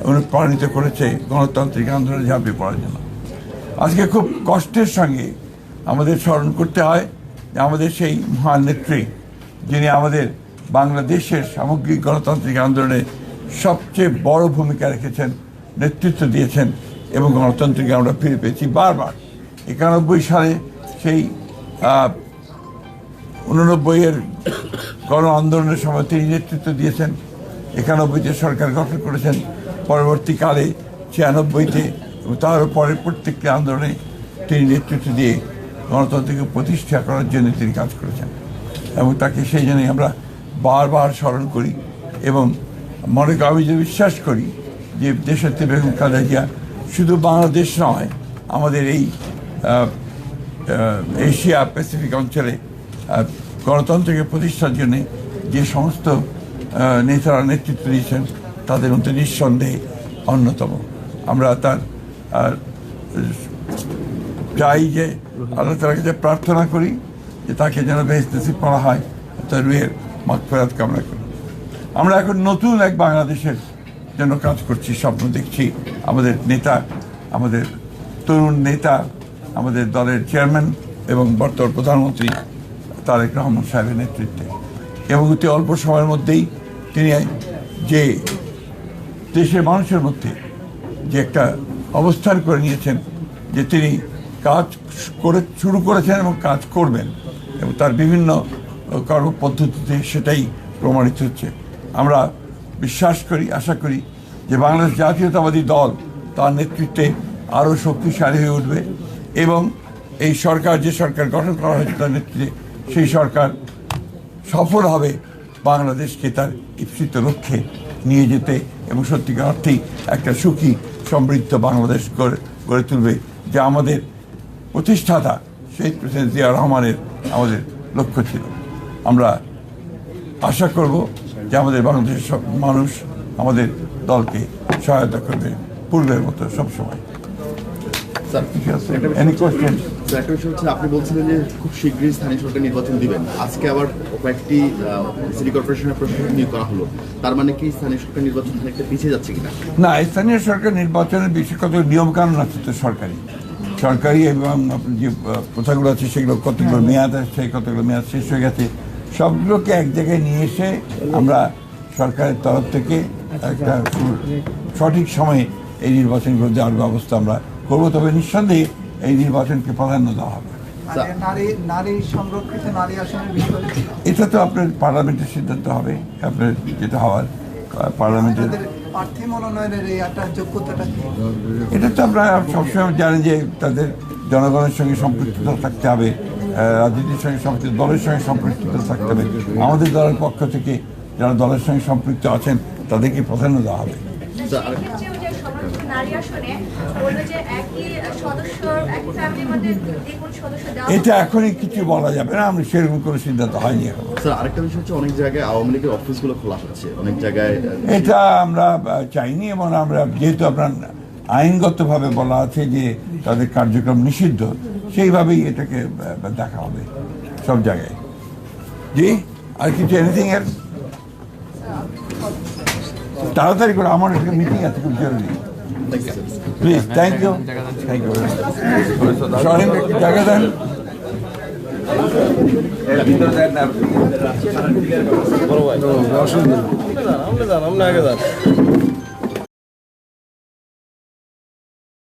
অনুপ্রাণিত করেছে গণতান্ত্রিক আন্দোলনে ঝাঁপিয়ে পড়ার জন্য। আজকে খুব কষ্টের সঙ্গে আমাদের স্মরণ করতে হয় যে আমাদের সেই মহান নেত্রী, যিনি আমাদের বাংলাদেশের সামগ্রিক গণতান্ত্রিক আন্দোলনে সবচেয়ে বড় ভূমিকা রেখেছেন, নেতৃত্ব দিয়েছেন এবং গণতন্ত্রকে আমরা ফিরে পেয়েছি বারবার। 91 সালে সেই 89-এর গণ আন্দোলনের সময় তিনি নেতৃত্ব দিয়েছেন, 91-তে সরকার গঠন করেছেন, পরবর্তীকালে 96-তে এবং তারও পরে প্রত্যেকটি আন্দোলনে তিনি নেতৃত্ব দিয়ে গণতন্ত্রকে প্রতিষ্ঠা করার জন্য তিনি কাজ করেছেন এবং তাকে সেই জন্যই আমরা বারবার স্মরণ করি এবং আমি যে বিশ্বাস করি যে দেশনেত্রী বেগম খালেদা জিয়া শুধু বাংলাদেশ নয়, আমাদের এই এশিয়া প্যাসিফিক অঞ্চলে গণতন্ত্রকে প্রতিষ্ঠার জন্যে যে সমস্ত নেতারা নেতৃত্ব দিয়েছেন তাদের মধ্যে নিঃসন্দেহে অন্যতম। আমরা তার চাই যে আল্লাহ তাআলার কাছে প্রার্থনা করি যে তাকে যেন বেহেশত নসিব করা হয়, তার রুহের মাগফিরাত কামনা করি। আমরা এখন নতুন এক বাংলাদেশের জন্য কাজ করছি, স্বপ্ন দেখছি। আমাদের নেতা, আমাদের তরুণ নেতা, আমাদের দলের চেয়ারম্যান এবং বর্তমান প্রধানমন্ত্রী তারেক রহমান সাহেবের নেতৃত্বে এবং অতি অল্প সময়ের মধ্যেই তিনি যে দেশের মানুষের মধ্যে যে একটা অবস্থান করে নিয়েছেন যে তিনি কাজ শুরু করেছেন এবং কাজ করবেন এবং তার বিভিন্ন কর্মপদ্ধতিতে সেটাই প্রমাণিত হচ্ছে। আমরা বিশ্বাস করি, আশা করি যে বাংলাদেশ জাতীয়তাবাদী দল তার নেতৃত্বে আরও শক্তিশালী হয়ে উঠবে এবং এই সরকার, যে সরকার গঠন করা হয়েছে তার নেতৃত্বে, সেই সরকার সফল হবে বাংলাদেশকে তার ইপ্সিত লক্ষ্যে নিয়ে যেতে এবং সত্যিকার অর্থেই একটা সুখী সমৃদ্ধ বাংলাদেশ গড়ে তুলবে, যা আমাদের প্রতিষ্ঠাতা শহীদ প্রেসিডেন্ট জিয়া রহমানের আমাদের লক্ষ্য ছিল। আমরা আশা করব যে আমাদের বাংলাদেশের সব মানুষ আমাদের দলকে সহায়তা করবে পূর্বের মতো সবসময়। আপনি বলছিলেন যে খুব শীঘ্রই স্থানীয় সরকার নির্বাচন দিবেন, আজকে আবার কয়েকটি সিটি কর্পোরেশনের প্রশাসক নিয়োগ করা হলো, তার মানে কি স্থানীয় সরকার নির্বাচন একটা পিছিয়ে যাচ্ছে কিনা? না, স্থানীয় সরকার নির্বাচনের বিষয়ে কত নিয়মকানুন আছে তো সরকারি এবং যে প্রথাগুলো আছে সেগুলো কতগুলো মেয়াদ আছে, কতগুলো মেয়াদ শেষ হয়ে গেছে, সবগুলোকে এক জায়গায় নিয়ে এসে আমরা সরকারের তরফ থেকে একটা সঠিক সময়ে এই নির্বাচনগুলো দেওয়ার ব্যবস্থা আমরা করবো। তবে নিঃসন্দেহে এই নির্বাচনকে প্রাধান্য দেওয়া হবে। এটা তো আপনার পার্লামেন্টের সিদ্ধান্ত হবে, আপনার যেটা হওয়ার পার্লামেন্টের। এটা তো আপনারা সবসময় জানেন যে তাদের জনগণের সঙ্গে সম্পৃক্ততা থাকতে হবে, রাজনীতির সঙ্গে সম্পৃক্ত, দলের সঙ্গে সম্পৃক্ততা থাকতে হবে। আমাদের দলের পক্ষ থেকে যারা দলের সঙ্গে সম্পৃক্ত আছেন তাদেরকে প্রাধান্য দেওয়া হবে। এটা এখনই কিছু বলা যাবে না, আমরা সেরকম কোনো সিদ্ধান্ত হয়নি এখন। আরেকটা বিষয় হচ্ছে অনেক জায়গায় আওয়ামী লীগের অফিসগুলো খোলা হচ্ছে, অনেক জায়গায় এটা আমরা চাইনি এবং আমরা যেহেতু আপনার আইনগতভাবে বলা আছে যে তাদের কার্যক্রম নিষিদ্ধ, সেইভাবেই এটাকে দেখা হবে সব জায়গায়। জি, আর কিছু এনিথিং এর তাড়াতাড়ি করে, আমার একটা মিটিং আছে খুব জরুরি। Please, thank you. সরেন, জায়গা দেন। অসুবিধা